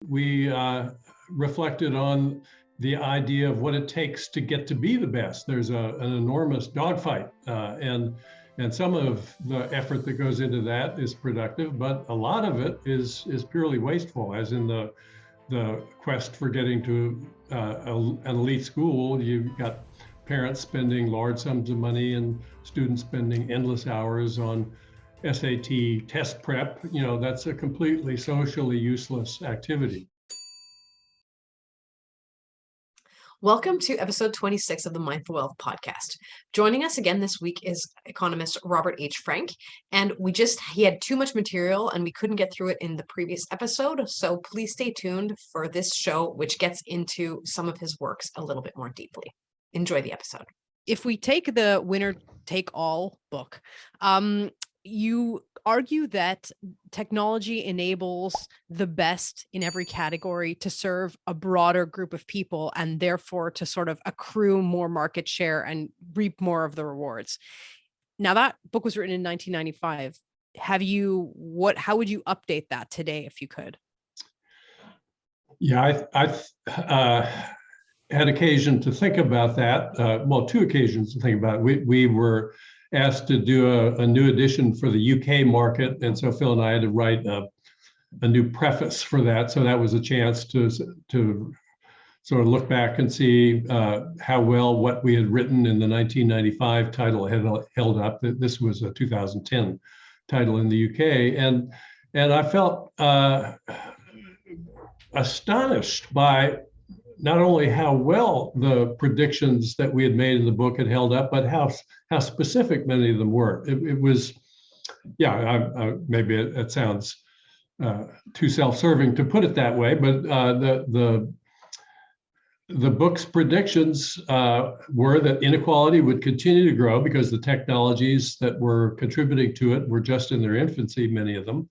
We reflected on the idea of what it takes to get to be the best. There's an enormous dogfight, and some of the effort that goes into that is productive, but a lot of it is purely wasteful, as in the quest for getting to an elite school. You've got parents spending large sums of money and students spending endless hours on SAT test prep. That's a completely socially useless activity. Welcome to episode 26 of the Mindful Wealth podcast. Joining us again this week is economist Robert H. Frank, and he had too much material and we couldn't get through it in the previous episode, so please stay tuned for this show, which gets into some of his works a little bit more deeply. Enjoy the episode. If we take the winner take all book, you argue that technology enables the best in every category to serve a broader group of people and therefore to sort of accrue more market share and reap more of the rewards. Now, that book was written in 1995. How would you update that today if you could? Yeah, I had occasion to think about that. Two occasions to think about it. We were asked to do a new edition for the UK market, and so Phil and I had to write a new preface for that. So that was a chance to sort of look back and see how well what we had written in the 1995 title had held up. This was a 2010 title in the UK, and I felt astonished by not only how well the predictions that we had made in the book had held up, but how specific many of them were. It was, maybe it sounds too self-serving to put it that way, but the book's predictions were that inequality would continue to grow because the technologies that were contributing to it were just in their infancy, many of them.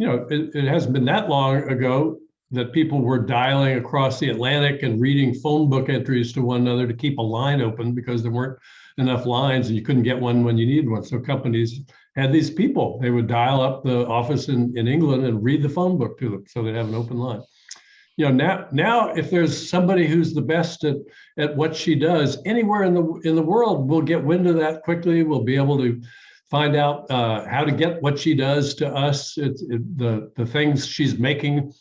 It hasn't been that long ago that people were dialing across the Atlantic and reading phone book entries to one another to keep a line open because there weren't enough lines and you couldn't get one when you needed one. So companies had these people. They would dial up the office in England and read the phone book to them so they'd have an open line. Now if there's somebody who's the best at what she does anywhere in the world, we'll get wind of that quickly. We'll be able to find out how to get what she does to us. The things she's making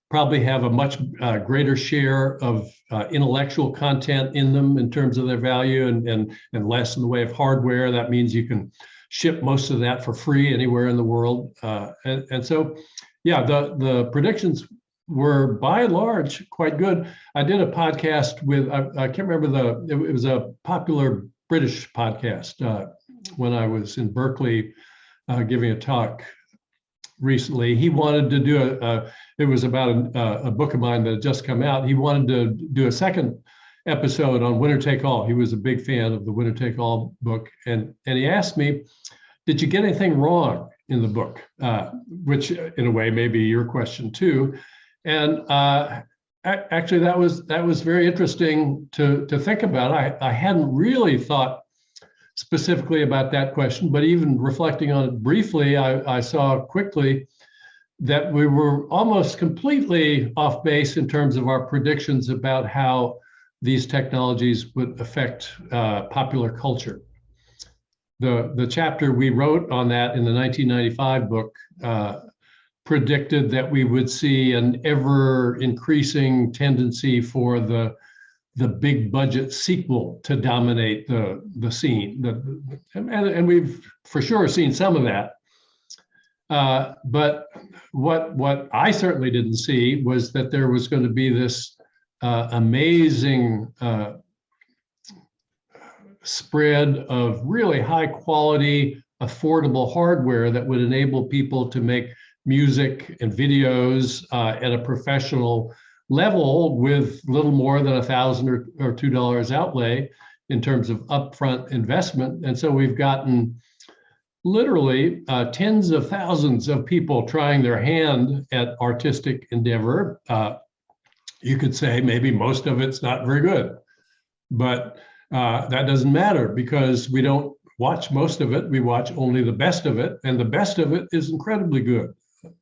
probably have a much greater share of intellectual content in them in terms of their value and less in the way of hardware. That means you can ship most of that for free anywhere in the world. The predictions were by and large quite good. I did a podcast with, I can't remember it was a popular British podcast when I was in Berkeley giving a talk recently. He wanted to do it was about a book of mine that had just come out. He wanted to do a second episode on winner take all. He was a big fan of the winner take all book. And he asked me, did you get anything wrong in the book? Which in a way may be your question too. And actually that was very interesting to think about. I hadn't really thought specifically about that question, but even reflecting on it briefly, I saw quickly that we were almost completely off base in terms of our predictions about how these technologies would affect popular culture. The chapter we wrote on that in the 1995 book predicted that we would see an ever increasing tendency for the big budget sequel to dominate the scene. And we've for sure seen some of that. But what I certainly didn't see was that there was going to be this amazing spread of really high quality, affordable hardware that would enable people to make music and videos at a professional level with little more than $1,000 or $2 outlay in terms of upfront investment. And so we've gotten literally tens of thousands of people trying their hand at artistic endeavor. You could say maybe most of it's not very good, but that doesn't matter because we don't watch most of it. We watch only the best of it, and the best of it is incredibly good.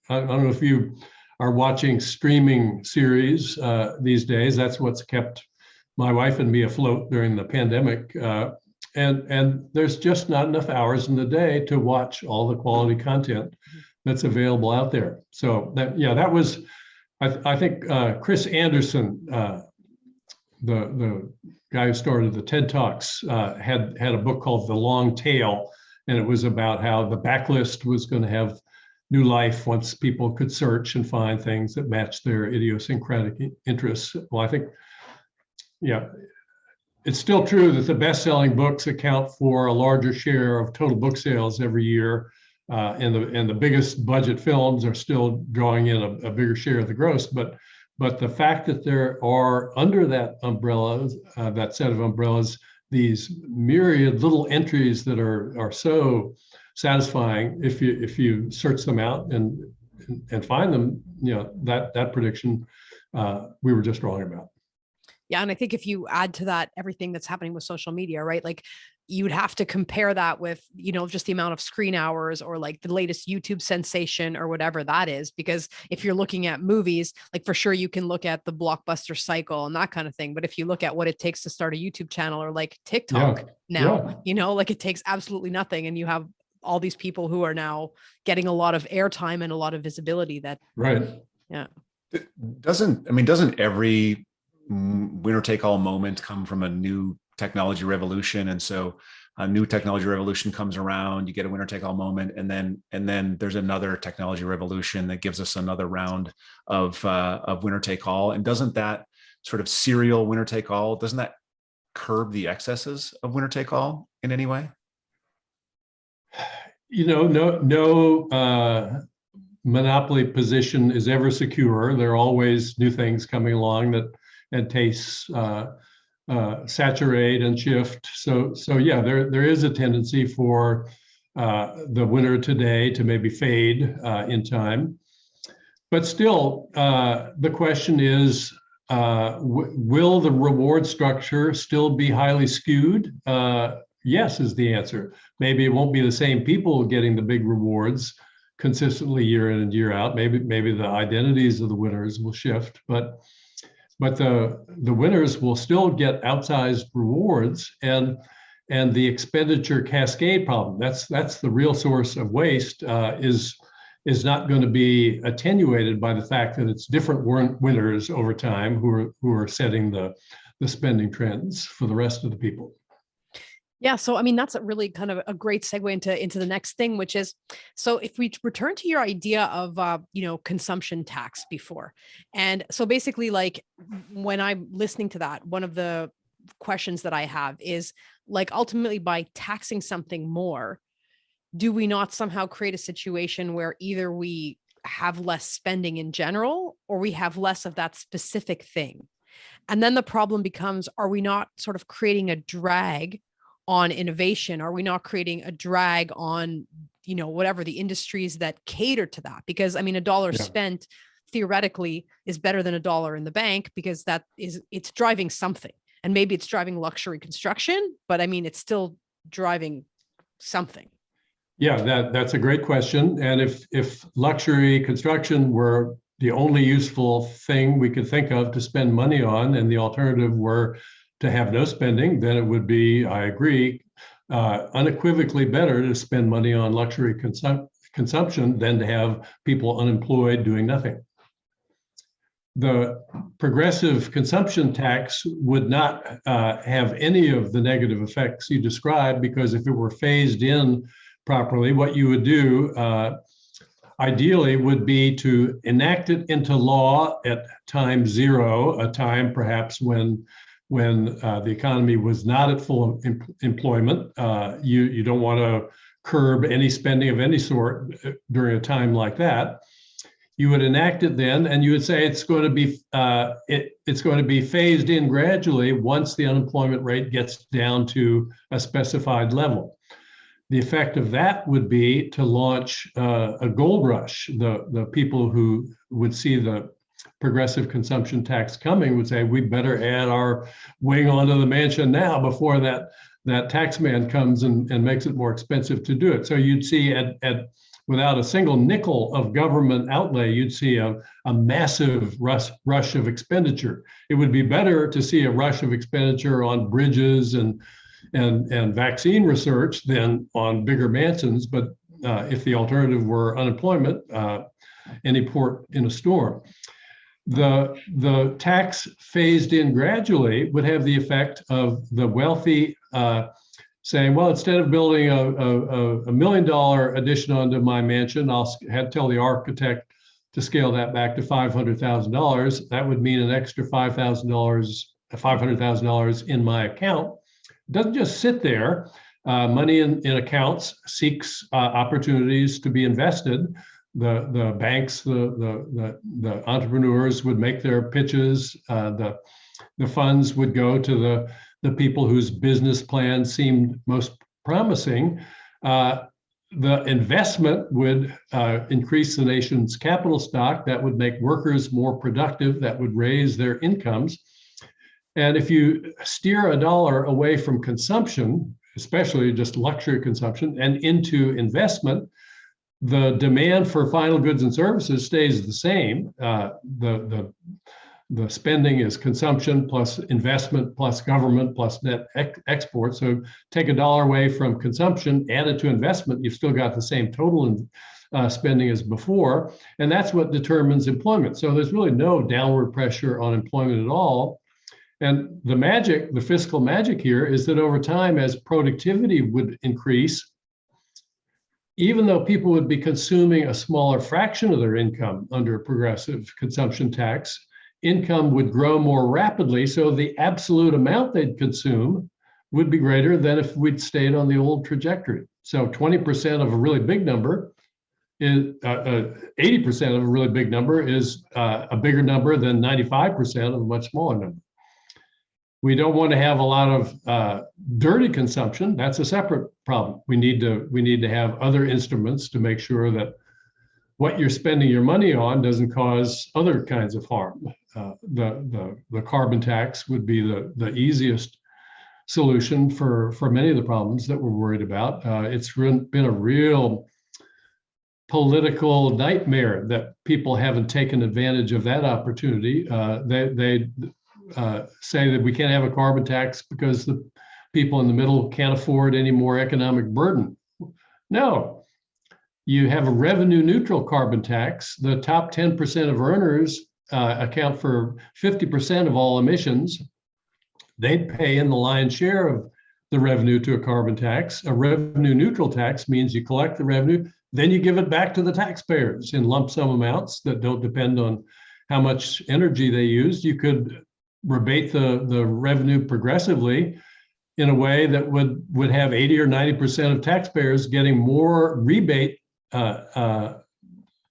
I don't know if you are watching streaming series these days. That's what's kept my wife and me afloat during the pandemic. And there's just not enough hours in the day to watch all the quality content that's available out there. So that was, I think Chris Anderson, the guy who started the TED Talks, had a book called The Long Tail, and it was about how the backlist was going to have new life once people could search and find things that matched their idiosyncratic interests. Well, I think, it's still true that the best-selling books account for a larger share of total book sales every year, and the biggest budget films are still drawing in a bigger share of the gross. But the fact that there are under that umbrella, that set of umbrellas, these myriad little entries that are so satisfying if you search them out and find them, that prediction we were just wrong about. Yeah. And I think if you add to that everything that's happening with social media, right? Like you would have to compare that with, just the amount of screen hours or like the latest YouTube sensation or whatever that is. Because if you're looking at movies, like for sure you can look at the blockbuster cycle and that kind of thing. But if you look at what it takes to start a YouTube channel or like TikTok now, like it takes absolutely nothing. And you have all these people who are now getting a lot of airtime and a lot of visibility that. Right. Yeah. Doesn't every winner take all moment come from a new technology revolution? And so a new technology revolution comes around, you get a winner take all moment, and then there's another technology revolution that gives us another round of winner take all. And doesn't that sort of serial winner take all, doesn't that curb the excesses of winner take all in any way? No monopoly position is ever secure. There are always new things coming along and tastes saturate and shift. So yeah, there is a tendency for the winner today to maybe fade in time. But still, the question is, will the reward structure still be highly skewed? Yes is the answer. Maybe it won't be the same people getting the big rewards consistently year in and year out. Maybe the identities of the winners will shift, but the winners will still get outsized rewards, and the expenditure cascade problem, that's the real source of waste, is not going to be attenuated by the fact that it's different winners over time who are setting the spending trends for the rest of the people. Yeah. So, I mean, that's a really kind of a great segue into the next thing, which is, so if we return to your idea of, consumption tax before. And so basically, like when I'm listening to that, one of the questions that I have is like, ultimately by taxing something more, do we not somehow create a situation where either we have less spending in general, or we have less of that specific thing? And then the problem becomes, are we not sort of creating a drag on innovation? Are we not creating a drag on, whatever the industries that cater to that? Because I mean, $1 spent theoretically is better than $1 in the bank, because it's driving something. And maybe it's driving luxury construction, but I mean, it's still driving something. Yeah, that's a great question. And if luxury construction were the only useful thing we could think of to spend money on, and the alternative were to have no spending, then it would be, I agree, unequivocally better to spend money on luxury consumption than to have people unemployed doing nothing. The progressive consumption tax would not have any of the negative effects you described, because if it were phased in properly, what you would do ideally would be to enact it into law at time zero, a time perhaps when the economy was not at full employment. You don't want to curb any spending of any sort during a time like that. You would enact it then, and you would say it's going to be phased in gradually once the unemployment rate gets down to a specified level. The effect of that would be to launch a gold rush. The people who would see the progressive consumption tax coming would say, we better add our wing onto the mansion now before that tax man comes and makes it more expensive to do it. So you'd see at without a single nickel of government outlay, you'd see a massive rush of expenditure. It would be better to see a rush of expenditure on bridges and vaccine research than on bigger mansions. But if the alternative were unemployment, any port in a storm. The tax phased in gradually would have the effect of the wealthy saying, well, instead of building a $1 million addition onto my mansion, I'll tell the architect to scale that back to $500,000. That would mean an extra $500,000 in my account. It doesn't just sit there. Money in accounts seeks opportunities to be invested. The banks, the entrepreneurs would make their pitches. The funds would go to the people whose business plans seemed most promising. The investment would increase the nation's capital stock. That would make workers more productive. That would raise their incomes. And if you steer a dollar away from consumption, especially just luxury consumption, and into investment, the demand for final goods and services stays the same. The spending is consumption plus investment plus government plus net export. So take a dollar away from consumption, add it to investment, you've still got the same total spending as before. And that's what determines employment. So there's really no downward pressure on employment at all. And the fiscal magic here is that over time, as productivity would increase, even though people would be consuming a smaller fraction of their income under a progressive consumption tax, income would grow more rapidly. So the absolute amount they'd consume would be greater than if we'd stayed on the old trajectory. So 20% of a really big number is 80% of a really big number is a bigger number than 95% of a much smaller number. We don't want to have a lot of dirty consumption. That's a separate problem. We need to have other instruments to make sure that what you're spending your money on doesn't cause other kinds of harm. The carbon tax would be the easiest solution for many of the problems that we're worried about. It's been a real political nightmare that people haven't taken advantage of that opportunity. They say that we can't have a carbon tax because the people in the middle can't afford any more economic burden. No, you have a revenue neutral carbon tax. The top 10% of earners account for 50% of all emissions. They'd pay in the lion's share of the revenue to a carbon tax. A revenue neutral tax means you collect the revenue, then you give it back to the taxpayers in lump sum amounts that don't depend on how much energy they used. You could rebate the revenue progressively in a way that would have 80 or 90% of taxpayers getting more rebate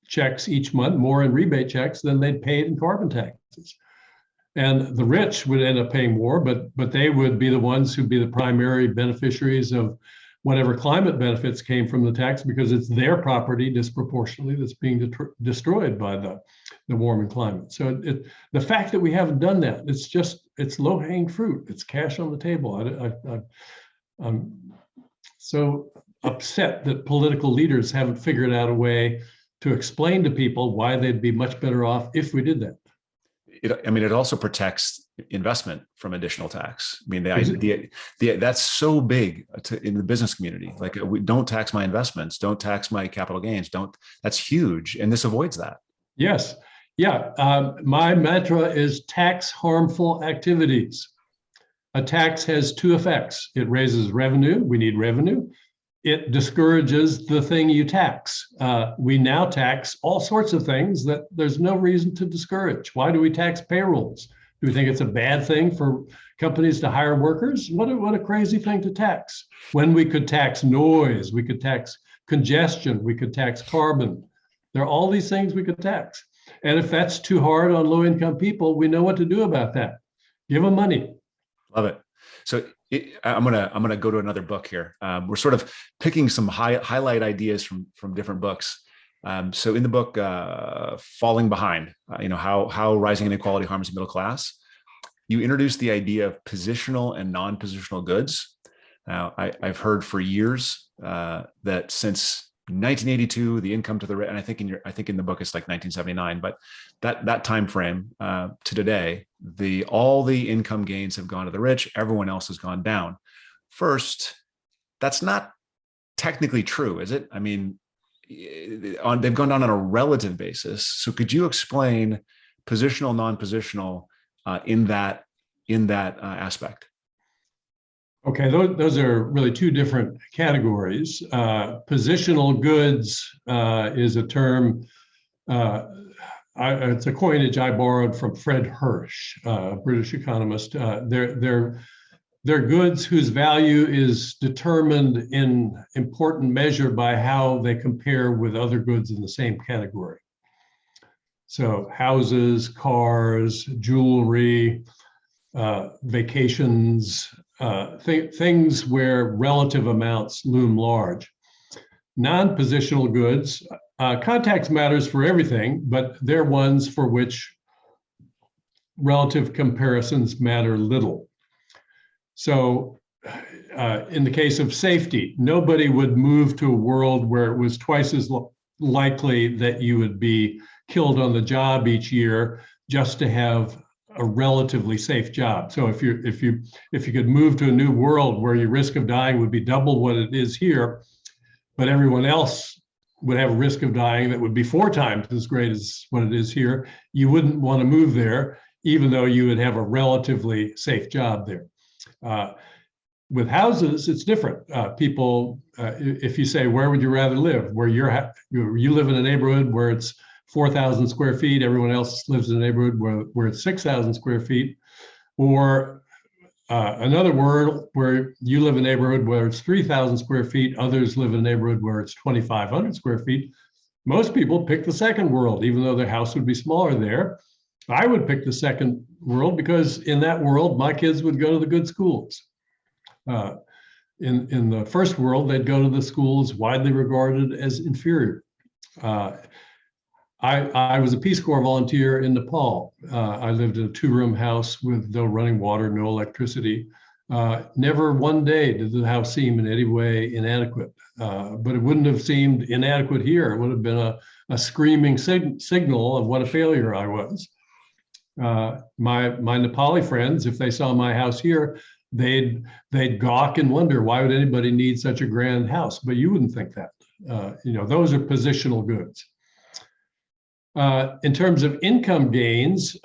checks each month, more in rebate checks than they'd paid in carbon taxes. And the rich would end up paying more, but they would be the ones who'd be the primary beneficiaries of whatever climate benefits came from the tax, because it's their property disproportionately that's being destroyed by the warming climate. So the fact that we haven't done that, it's low-hanging fruit. It's cash on the table. I'm so upset that political leaders haven't figured out a way to explain to people why they'd be much better off if we did that. It also protects investment from additional tax. I mean, the idea that's so big in the business community. Like, we don't tax my investments, don't tax my capital gains, that's huge. And this avoids that. Yes. Yeah. My mantra is tax harmful activities. A tax has two effects. It raises revenue. We need revenue. It discourages the thing you tax. We now tax all sorts of things that there's no reason to discourage. Why do we tax payrolls? Do we think it's a bad thing for companies to hire workers? What a crazy thing to tax. When we could tax noise, we could tax congestion, we could tax carbon. There are all these things we could tax. And if that's too hard on low-income people, we know what to do about that. Give them money. Love it. So I'm gonna go to another book here. We're sort of picking some highlight ideas from different books. So in the book, Falling Behind, how rising inequality harms the middle class, you introduce the idea of positional and non-positional goods. Now, I've heard for years that since 1982, the income to the rich, and I think in the book it's like 1979, but that time frame to today, all the income gains have gone to the rich, everyone else has gone down. First, that's not technically true, is it? I mean, they've gone down on a relative basis. So could you explain positional, non-positional in that aspect? Okay, those are really two different categories. Positional goods is a term, it's a coinage I borrowed from Fred Hirsch, a British economist. They're goods whose value is determined in important measure by how they compare with other goods in the same category. So houses, cars, jewelry, vacations, things where relative amounts loom large. Non-positional goods, context matters for everything, but they're ones for which relative comparisons matter little. So in the case of safety, nobody would move to a world where it was twice as likely that you would be killed on the job each year just to have a relatively safe job. So if you could move to a new world where your risk of dying would be double what it is here, but everyone else would have a risk of dying that would be 4 times as great as what it is here, you wouldn't want to move there, even though you would have a relatively safe job there. With houses, it's different. People, if you say, where would you rather live? Where you live in a neighborhood where it's 4,000 square feet, everyone else lives in a neighborhood where it's 6,000 square feet, or another world where you live in a neighborhood where it's 3,000 square feet, others live in a neighborhood where it's 2,500 square feet. Most people pick the second world, even though their house would be smaller there. I would pick the second world because in that world, my kids would go to the good schools. In the first world, they'd go to the schools widely regarded as inferior. I was a Peace Corps volunteer in Nepal. I lived in a 2-room house with no running water, no electricity. Never one day did the house seem in any way inadequate, but it wouldn't have seemed inadequate here. It would have been a screaming signal of what a failure I was. My Nepali friends, if they saw my house here, they'd gawk and wonder, why would anybody need such a grand house? But you wouldn't think that. Those are positional goods. In terms of income gains,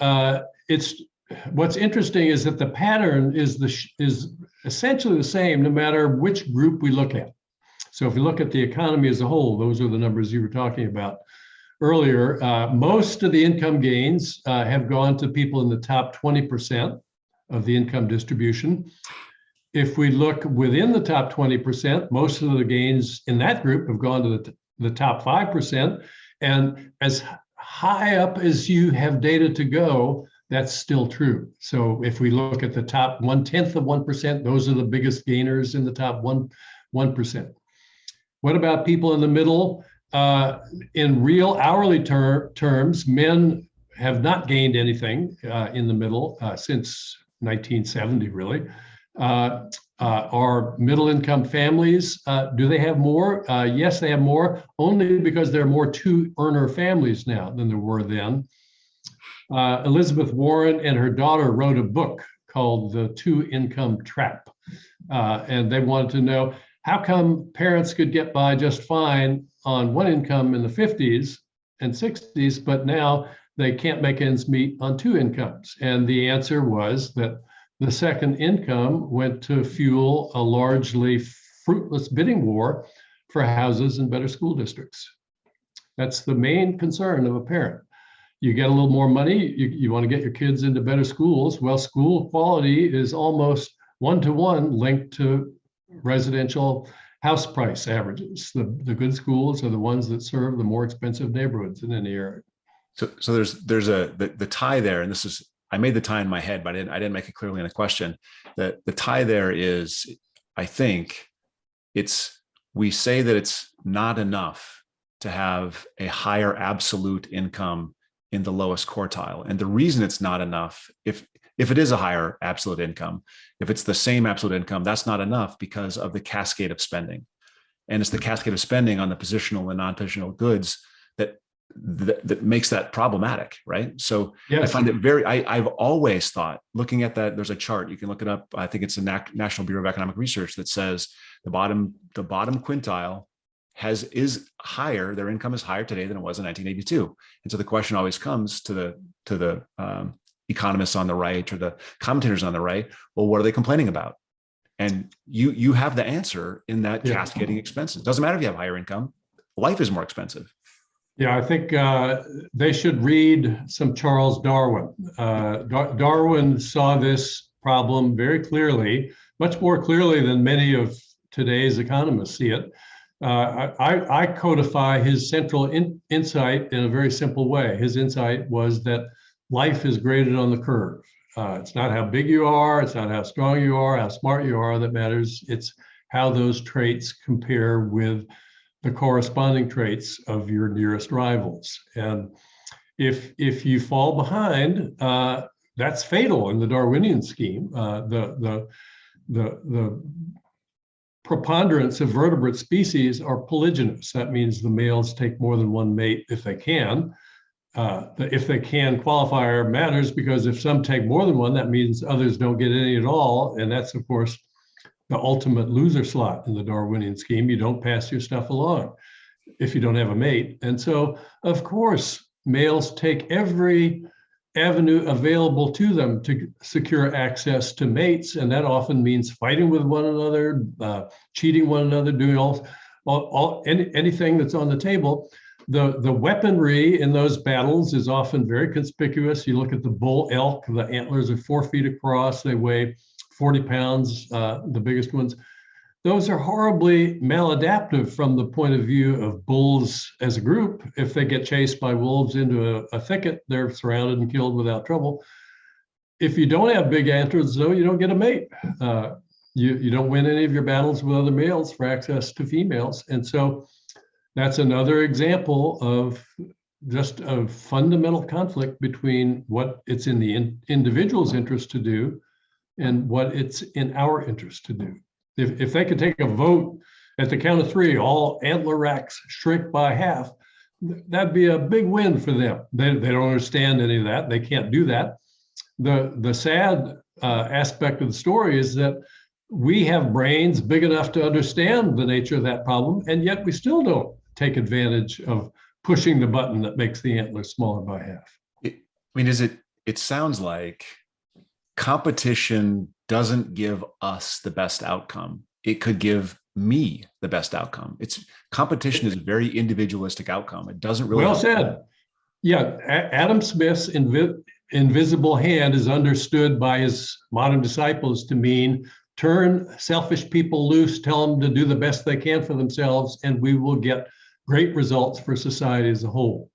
what's interesting is that the pattern is essentially the same no matter which group we look at. So if we look at the economy as a whole, those are the numbers you were talking about earlier. Most of the income gains have gone to people in the top 20% of the income distribution. If we look within the top 20%, most of the gains in that group have gone to the top 5%. And as high up as you have data to go, that's still true. So if we look at the top 1/10 of 1%, those are the biggest gainers in the top 1%. What about people in the middle? In real hourly terms, men have not gained anything in the middle since 1970, really. Are middle-income families, do they have more? Yes, they have more, only because there are more 2-earner families now than there were then. Elizabeth Warren and her daughter wrote a book called The 2-Income Trap. And they wanted to know, how come parents could get by just fine on one income in the 50s and 60s, but now they can't make ends meet on 2 incomes? And the answer was that the second income went to fuel a largely fruitless bidding war for houses and better school districts. That's the main concern of a parent. You get a little more money, you want to get your kids into better schools. Well, school quality is almost 1-to-1 linked to residential house price averages. The good schools are the ones that serve the more expensive neighborhoods in any area. So there's the tie there, and this is, I made the tie in my head, but I didn't make it clearly in a question. That the tie there is, I think we say that it's not enough to have a higher absolute income in the lowest quartile. And the reason it's not enough, if it is a higher absolute income, if it's the same absolute income, that's not enough because of the cascade of spending. And it's the cascade of spending on the positional and non-positional goods that makes that problematic, right? So yes. I find it I've always thought, looking at that, there's a chart, you can look it up. I think it's the National Bureau of Economic Research that says the bottom quintile is higher, their income is higher today than it was in 1982. And so the question always comes to the economists on the right or the commentators on the right, well, what are they complaining about? And you have the answer in that cascading expenses. Doesn't matter if you have higher income, life is more expensive. Yeah, I think they should read some Charles Darwin. Darwin saw this problem very clearly, much more clearly than many of today's economists see it. I codify his central insight in a very simple way. His insight was that life is graded on the curve. It's not how big you are, it's not how strong you are, how smart you are that matters. It's how those traits compare with the corresponding traits of your nearest rivals. And if you fall behind, that's fatal in the Darwinian scheme. The preponderance of vertebrate species are polygynous. That means the males take more than one mate if they can. If they can, qualifier matters, because if some take more than one, that means others don't get any at all. And that's, of course, the ultimate loser slot in the Darwinian scheme. You don't pass your stuff along if you don't have a mate. And so, of course, males take every avenue available to them to secure access to mates. And that often means fighting with one another, cheating one another, doing anything that's on the table. The weaponry in those battles is often very conspicuous. You look at the bull elk, the antlers are 4 feet across, they weigh 40 pounds, the biggest ones. Those are horribly maladaptive from the point of view of bulls as a group. If they get chased by wolves into a thicket, they're surrounded and killed without trouble. If you don't have big antlers, though, you don't get a mate. You don't win any of your battles with other males for access to females. And so that's another example of just a fundamental conflict between what it's in the individual's interest to do and what it's in our interest to do. If they could take a vote at the count of 3, all antler racks shrink by half, that'd be a big win for them. They don't understand any of that. They can't do that. The sad aspect of the story is that we have brains big enough to understand the nature of that problem, and yet we still don't take advantage of pushing the button that makes the antler smaller by half. It sounds like competition doesn't give us the best outcome. It could give me the best outcome. Competition is a very individualistic outcome. It doesn't really. Well said. Yeah, Adam Smith's invisible hand is understood by his modern disciples to mean turn selfish people loose, tell them to do the best they can for themselves, and we will get great results for society as a whole.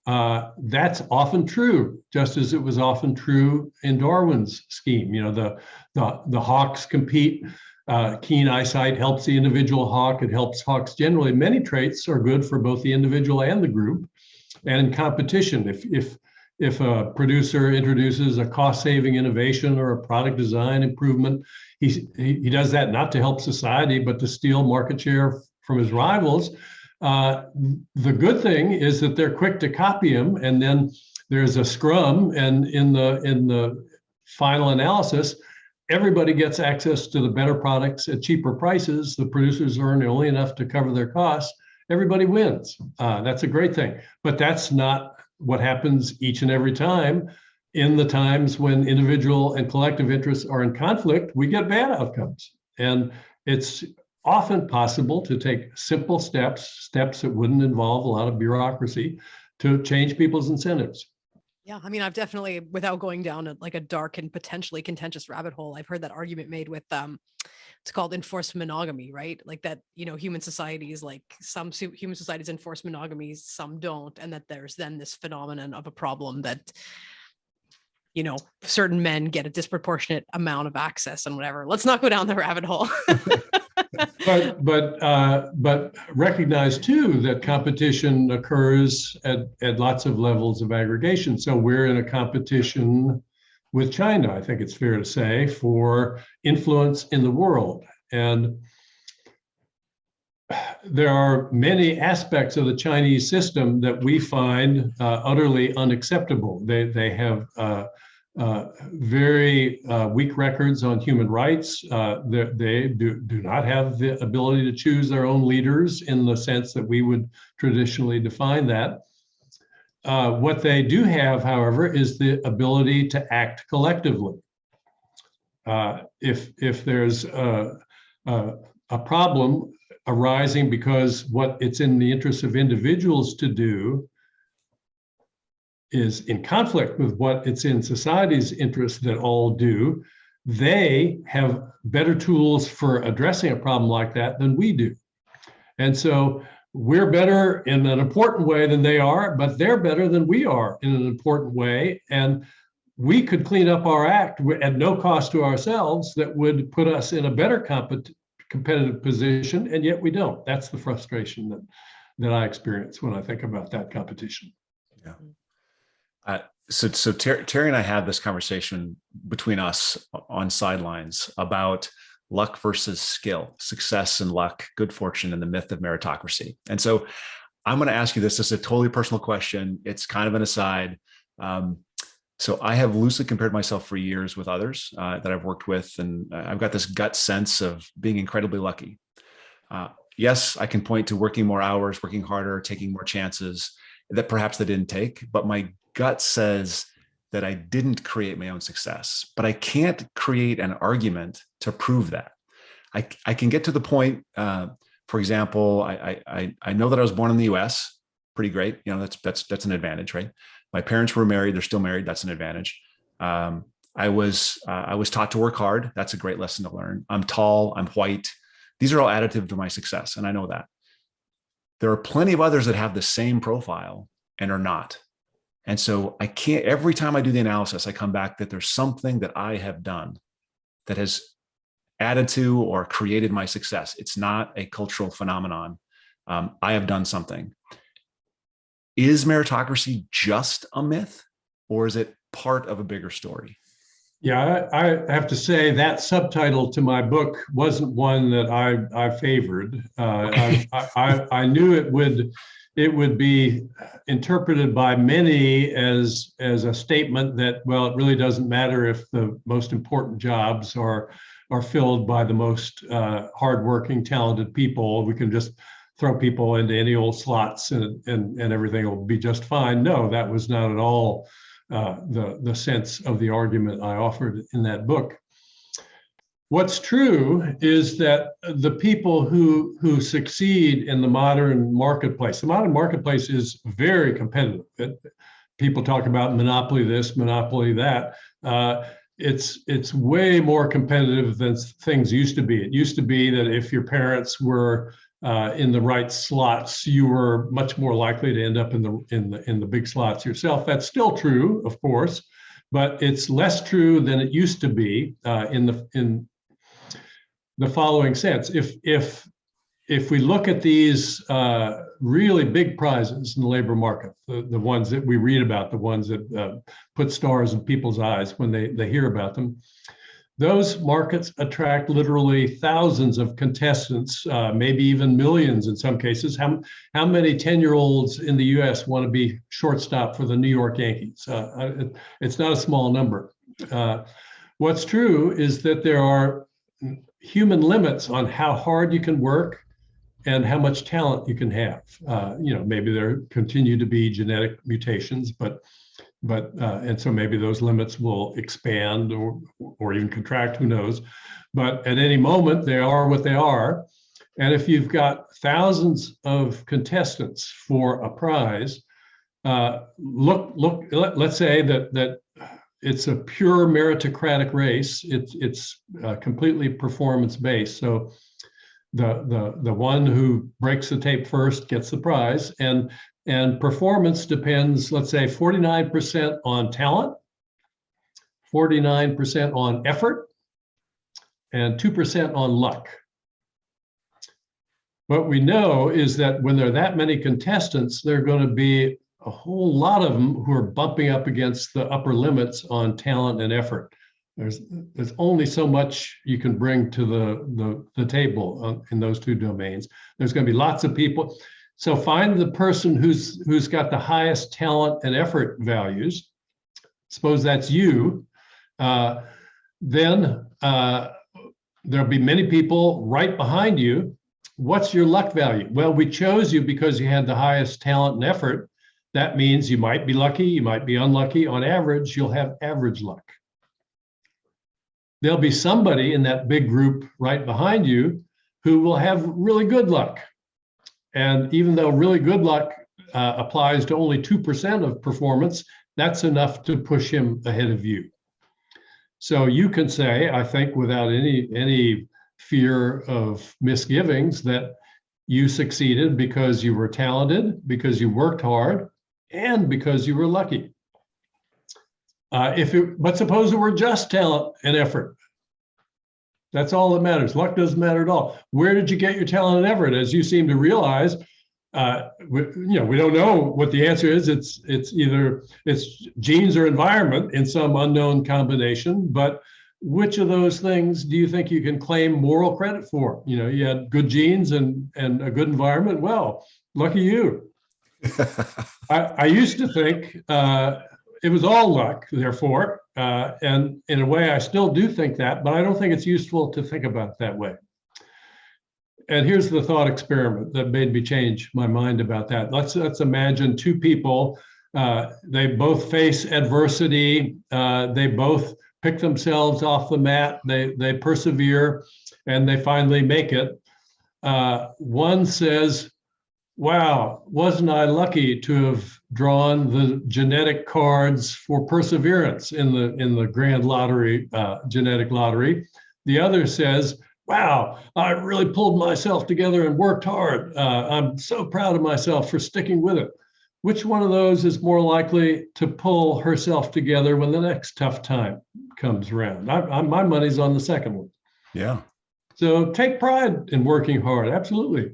That's often true, just as it was often true in Darwin's scheme. You know, the hawks compete. Keen eyesight helps the individual hawk. It helps hawks generally. Many traits are good for both the individual and the group. And in competition, if a producer introduces a cost-saving innovation or a product design improvement, he does that not to help society, but to steal market share from his rivals. The good thing is that they're quick to copy him, and then there's a scrum, and in the final analysis, everybody gets access to the better products at cheaper prices. The producers earn only enough to cover their costs. Everybody wins. That's a great thing, but that's not what happens each and every time. In the times when individual and collective interests are in conflict, we get bad outcomes, and it's often possible to take simple steps that wouldn't involve a lot of bureaucracy to change people's incentives. Yeah, I mean, I've definitely, without going down a dark and potentially contentious rabbit hole, I've heard that argument made with it's called enforced monogamy, right? Like that, human societies, like some human societies enforce monogamy, some don't, and that there's then this phenomenon of a problem that certain men get a disproportionate amount of access and whatever. Let's not go down the rabbit hole. But recognize too that competition occurs at lots of levels of aggregation. So we're in a competition with China, I think it's fair to say, for influence in the world. And there are many aspects of the Chinese system that we find utterly unacceptable. They have very weak records on human rights. They do not have the ability to choose their own leaders in the sense that we would traditionally define that. What they do have, however, is the ability to act collectively. If there's a problem arising because what it's in the interest of individuals to do is in conflict with what it's in society's interest that all do, they have better tools for addressing a problem like that than we do. And so we're better in an important way than they are, but they're better than we are in an important way. And we could clean up our act at no cost to ourselves that would put us in a better competitive position, and yet we don't. That's the frustration that I experience when I think about that competition. Yeah. So Terrie and I had this conversation between us on sidelines about luck versus skill, success and luck, good fortune, and the myth of meritocracy. And so I'm going to ask you this. This is a totally personal question. It's kind of an aside. So I have loosely compared myself for years with others that I've worked with, and I've got this gut sense of being incredibly lucky. Yes, I can point to working more hours, working harder, taking more chances that perhaps they didn't take, but my gut says that I didn't create my own success, but I can't create an argument to prove that. I can get to the point, for example, I know that I was born in the US, pretty great. You know, that's an advantage, right? My parents were married, they're still married, that's an advantage. I was taught to work hard, that's a great lesson to learn. I'm tall, I'm white. These are all additive to my success, and I know that. There are plenty of others that have the same profile and are not. And so I can't, every time I do the analysis, I come back that there's something that I have done that has added to or created my success. It's not a cultural phenomenon. I have done something. Is meritocracy just a myth, or is it part of a bigger story? Yeah, I have to say that subtitle to my book wasn't one that I favored. I knew it would be interpreted by many as a statement that, well, it really doesn't matter if the most important jobs are filled by the most hardworking, talented people. We can just throw people into any old slots and everything will be just fine. No, that was not at all the sense of the argument I offered in that book. What's true is that the people who succeed in the modern marketplace is very competitive. People talk about monopoly this, monopoly that. It's way more competitive than things used to be. It used to be that if your parents were in the right slots, you were much more likely to end up in the big slots yourself. That's still true, of course, but it's less true than it used to be in the following sense. If we look at these really big prizes in the labor market, the ones that we read about, the ones that put stars in people's eyes when they hear about them, those markets attract literally thousands of contestants, maybe even millions in some cases. How many 10-year-olds in the US want to be shortstop for the New York Yankees? It's not a small number. What's true is that there are human limits on how hard you can work and how much talent you can have. Maybe there continue to be genetic mutations, and so maybe those limits will expand or even contract, who knows. But at any moment, they are what they are. And if you've got thousands of contestants for a prize, let's say that it's a pure meritocratic race. It's completely performance-based. So the one who breaks the tape first gets the prize, and performance depends, let's say, 49% on talent, 49% on effort, and 2% on luck. What we know is that when there are that many contestants, there are going to be a whole lot of them who are bumping up against the upper limits on talent and effort. There's only so much you can bring to the table in those two domains. There's going to be lots of people. So find the person who's got the highest talent and effort values. Suppose that's you. Then there'll be many people right behind you. What's your luck value? Well, we chose you because you had the highest talent and effort. That means you might be lucky, you might be unlucky. On average, you'll have average luck. There'll be somebody in that big group right behind you who will have really good luck. And even though really good luck applies to only 2% of performance, that's enough to push him ahead of you. So you can say, I think, without any fear of misgivings, that you succeeded because you were talented, because you worked hard, and because you were lucky. But suppose it were just talent and effort. That's all that matters. Luck doesn't matter at all. Where did you get your talent and effort? As you seem to realize, we don't know what the answer is. It's either genes or environment in some unknown combination. But which of those things do you think you can claim moral credit for? You had good genes and a good environment. Well, lucky you. I used to think it was all luck, therefore, and in a way, I still do think that, but I don't think it's useful to think about it that way. And here's the thought experiment that made me change my mind about that. Let's imagine two people. They both face adversity. They both pick themselves off the mat. They persevere, and they finally make it. One says, wow, wasn't I lucky to have drawn the genetic cards for perseverance in the grand lottery, genetic lottery? The other says, wow, I really pulled myself together and worked hard. I'm so proud of myself for sticking with it. Which one of those is more likely to pull herself together when the next tough time comes around? My money's on the second one. Yeah. So take pride in working hard. Absolutely.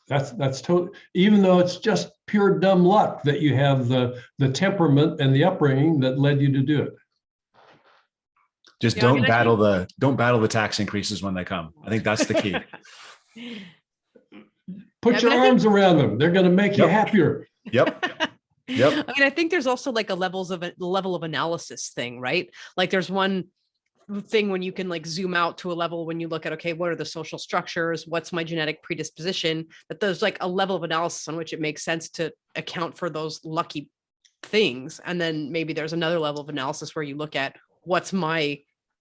That's totally, even though it's just pure dumb luck that you have the temperament and the upbringing that led you to do it. Just don't battle the tax increases when they come. I think that's the key. Put your arms around them. They're going to make you happier. Yep. I mean, I think there's also like a level of analysis thing, right? Like there's one thing when you can like zoom out to a level when you look at, okay, what are the social structures? What's my genetic predisposition? But there's like a level of analysis on which it makes sense to account for those lucky things. And then maybe there's another level of analysis where you look at what's my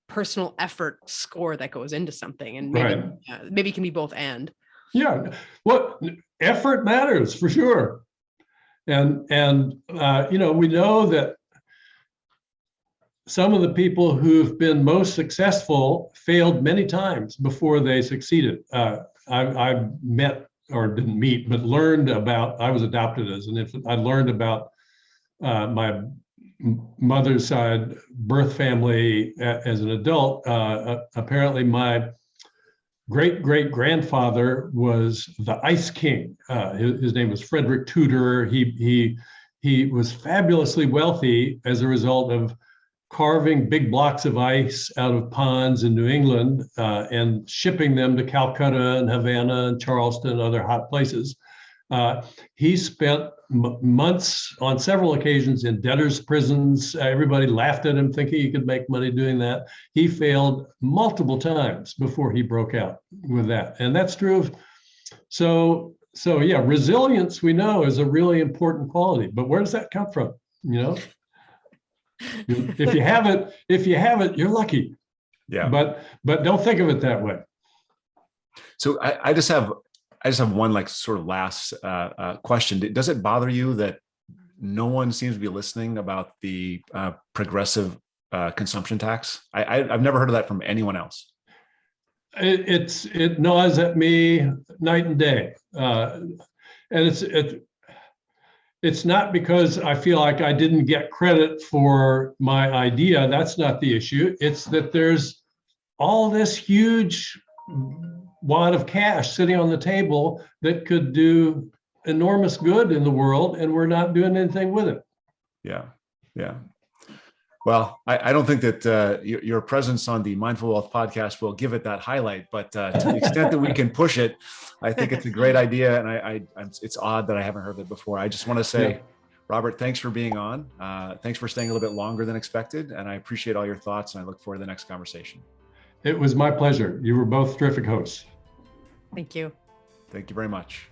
personal effort score that goes into something. And maybe, maybe it can be both and. Yeah, well, effort matters for sure. And we know that some of the people who've been most successful failed many times before they succeeded. I met, or didn't meet, but learned about, I was adopted as an infant. I learned about my mother's side birth family as an adult. Apparently my great-great-grandfather was the Ice King. His name was Frederick Tudor. He was fabulously wealthy as a result of carving big blocks of ice out of ponds in New England and shipping them to Calcutta and Havana and Charleston and other hot places. He spent months on several occasions in debtors' prisons. Everybody laughed at him thinking he could make money doing that. He failed multiple times before he broke out with that. And that's true of, so yeah, resilience we know is a really important quality, but where does that come from? If you have it, you're lucky. Yeah. But don't think of it that way. So I just have one like sort of last question. Does it bother you that no one seems to be listening about the progressive consumption tax? I've never heard of that from anyone else. It gnaws at me night and day, and it's not because I feel like I didn't get credit for my idea. That's not the issue. It's that there's all this huge wad of cash sitting on the table that could do enormous good in the world, and we're not doing anything with it. Yeah. Well, I don't think that your presence on the Mindful Wealth podcast will give it that highlight, but to the extent that we can push it, I think it's a great idea. And it's odd that I haven't heard it before. I just want to say, Robert, thanks for being on. Thanks for staying a little bit longer than expected. And I appreciate all your thoughts, and I look forward to the next conversation. It was my pleasure. You were both terrific hosts. Thank you. Thank you very much.